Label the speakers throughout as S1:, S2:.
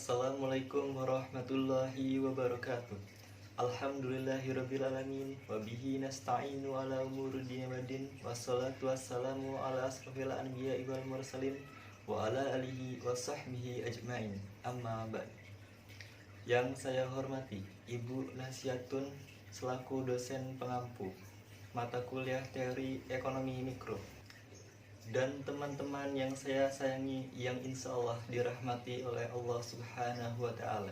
S1: Assalamualaikum warahmatullahi wabarakatuh. Alhamdulillahirrabbilalamin. Wabihi nasta'inu ala umuri dini waddin. Wassalatu wassalamu ala asrafil anbiya wal mursalin wa ala alihi wa sahbihi ajma'in. Amma ba'd. Yang saya hormati Ibu Nasiatun selaku dosen pengampu mata kuliah teori ekonomi mikro, dan teman-teman yang saya sayangi yang insya Allah dirahmati oleh Allah Subhanahu wa Ta'ala.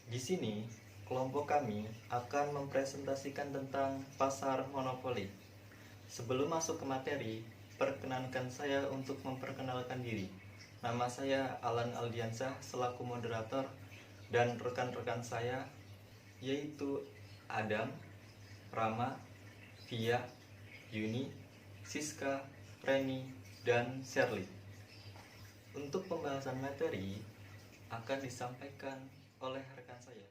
S1: Di sini, kelompok kami akan mempresentasikan tentang pasar monopoli. Sebelum masuk ke materi, perkenankan saya untuk memperkenalkan diri. Nama saya Alan Aldiansyah selaku moderator, dan rekan-rekan saya yaitu Adam, Rama, Via, Yuni, Siska, Reni, dan Shirley. Untuk pembahasan materi akan disampaikan oleh rekan saya,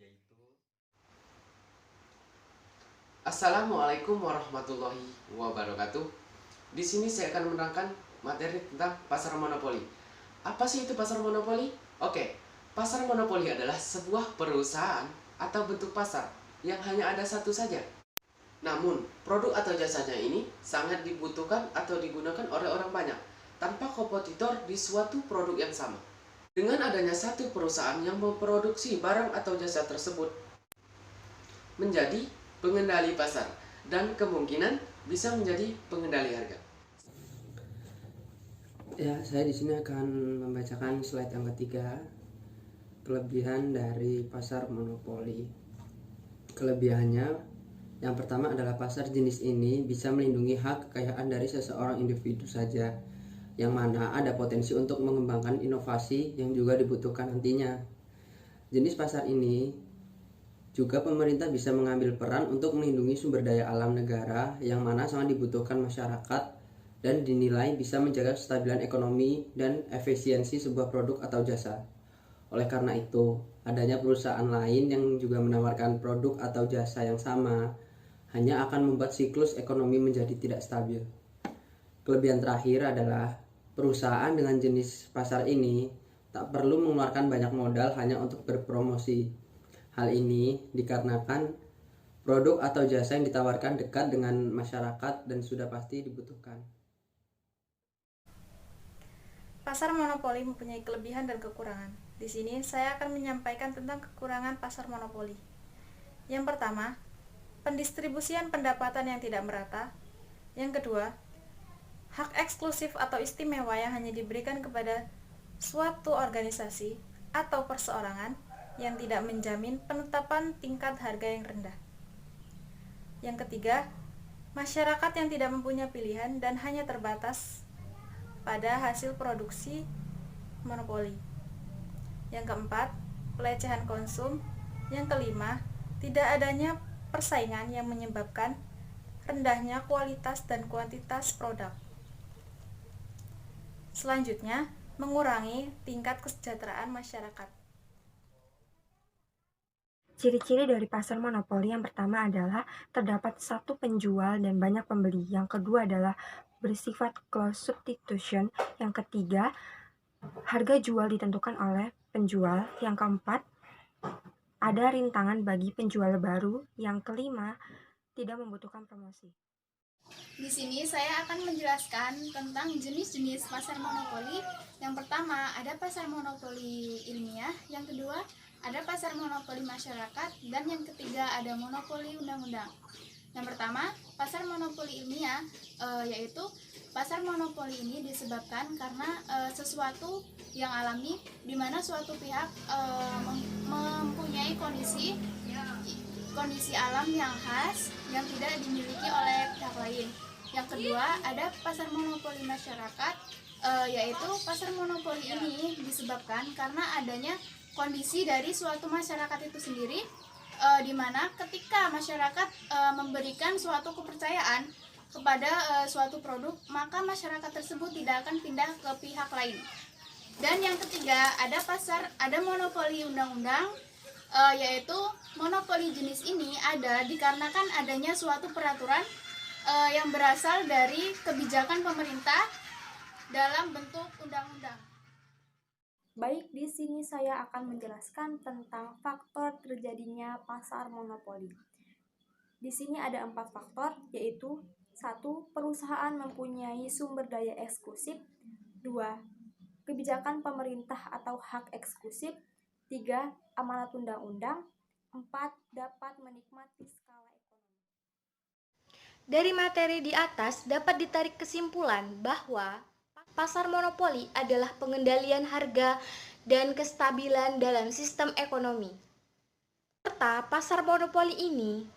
S1: yaitu
S2: Assalamualaikum warahmatullahi wabarakatuh. Di sini saya akan menerangkan materi tentang pasar monopoli. Apa sih itu pasar monopoli? Oke, pasar monopoli adalah sebuah perusahaan atau bentuk pasar yang hanya ada satu saja. Namun, produk atau jasanya ini sangat dibutuhkan atau digunakan oleh orang banyak, tanpa kompetitor di suatu produk yang sama. Dengan adanya satu perusahaan yang memproduksi barang atau jasa tersebut, menjadi pengendali pasar dan kemungkinan bisa menjadi pengendali harga.
S3: Ya, saya di sini akan membacakan slide yang ketiga, kelebihan dari pasar monopoli. Kelebihannya, yang pertama adalah pasar jenis ini bisa melindungi hak kekayaan dari seseorang individu saja, yang mana ada potensi untuk mengembangkan inovasi yang juga dibutuhkan nantinya. Jenis pasar ini juga pemerintah bisa mengambil peran untuk melindungi sumber daya alam negara yang mana sangat dibutuhkan masyarakat dan dinilai bisa menjaga kestabilan ekonomi dan efisiensi sebuah produk atau jasa. Oleh karena itu, adanya perusahaan lain yang juga menawarkan produk atau jasa yang sama hanya akan membuat siklus ekonomi menjadi tidak stabil. Kelebihan terakhir adalah perusahaan dengan jenis pasar ini tak perlu mengeluarkan banyak modal hanya untuk berpromosi. Hal ini dikarenakan produk atau jasa yang ditawarkan dekat dengan masyarakat dan sudah pasti dibutuhkan.
S4: Pasar monopoli mempunyai kelebihan dan kekurangan. Di sini saya akan menyampaikan tentang kekurangan pasar monopoli. Yang pertama, pendistribusian pendapatan yang tidak merata. Yang kedua, hak eksklusif atau istimewa yang hanya diberikan kepada suatu organisasi atau perseorangan yang tidak menjamin penetapan tingkat harga yang rendah. Yang ketiga, masyarakat yang tidak mempunyai pilihan dan hanya terbatas pada hasil produksi monopoli. Yang keempat, pelecehan konsum. Yang kelima, tidak adanya persaingan yang menyebabkan rendahnya kualitas dan kuantitas produk. Selanjutnya, mengurangi tingkat kesejahteraan masyarakat.
S5: Ciri-ciri dari pasar monopoli yang pertama adalah terdapat satu penjual dan banyak pembeli. Yang kedua adalah bersifat close substitution. Yang ketiga, harga jual ditentukan oleh penjual. Yang keempat, ada rintangan bagi penjual baru. Yang kelima, tidak membutuhkan promosi.
S6: Di sini saya akan menjelaskan tentang jenis-jenis pasar monopoli. Yang pertama, ada pasar monopoli ilmiah. Yang kedua, ada pasar monopoli masyarakat. Dan yang ketiga, ada monopoli undang-undang. Yang pertama, pasar monopoli ilmiah, yaitu pasar monopoli ini disebabkan karena sesuatu yang alami, di mana suatu pihak mempunyai kondisi alam yang khas yang tidak dimiliki oleh pihak lain. Yang kedua, ada pasar monopoli masyarakat, yaitu pasar monopoli ini disebabkan karena adanya kondisi dari suatu masyarakat itu sendiri, di mana ketika masyarakat memberikan suatu kepercayaan kepada suatu produk, maka masyarakat tersebut tidak akan pindah ke pihak lain. Dan yang ketiga, ada monopoli undang-undang, yaitu monopoli jenis ini ada dikarenakan adanya suatu peraturan yang berasal dari kebijakan pemerintah dalam bentuk undang-undang.
S7: Baik, di sini saya akan menjelaskan tentang faktor terjadinya pasar monopoli. Di sini ada 4 faktor, yaitu 1. Perusahaan mempunyai sumber daya eksklusif. 2. Kebijakan pemerintah atau hak eksklusif. 3. Amanat undang-undang. 4. Dapat menikmati skala ekonomi.
S8: Dari materi di atas dapat ditarik kesimpulan bahwa pasar monopoli adalah pengendalian harga dan kestabilan dalam sistem ekonomi. Serta pasar monopoli ini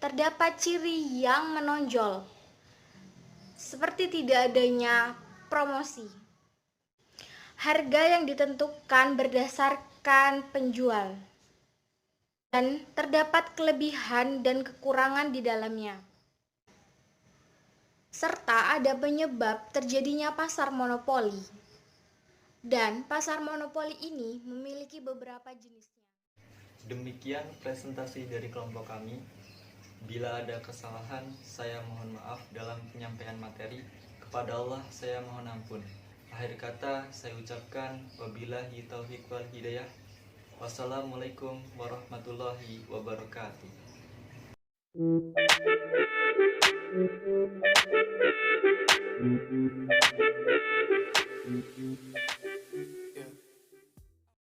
S8: terdapat ciri yang menonjol, seperti tidak adanya promosi. Harga yang ditentukan berdasarkan penjual, dan terdapat kelebihan dan kekurangan di dalamnya. Serta ada penyebab terjadinya pasar monopoli. Dan pasar monopoli ini memiliki beberapa jenisnya.
S1: Demikian presentasi dari kelompok kami. Bila ada kesalahan, saya mohon maaf dalam penyampaian materi. Kepada Allah saya mohon ampun. Akhir kata saya ucapkan wabillahi taufiq wal hidayah. Wassalamualaikum warahmatullahi wabarakatuh.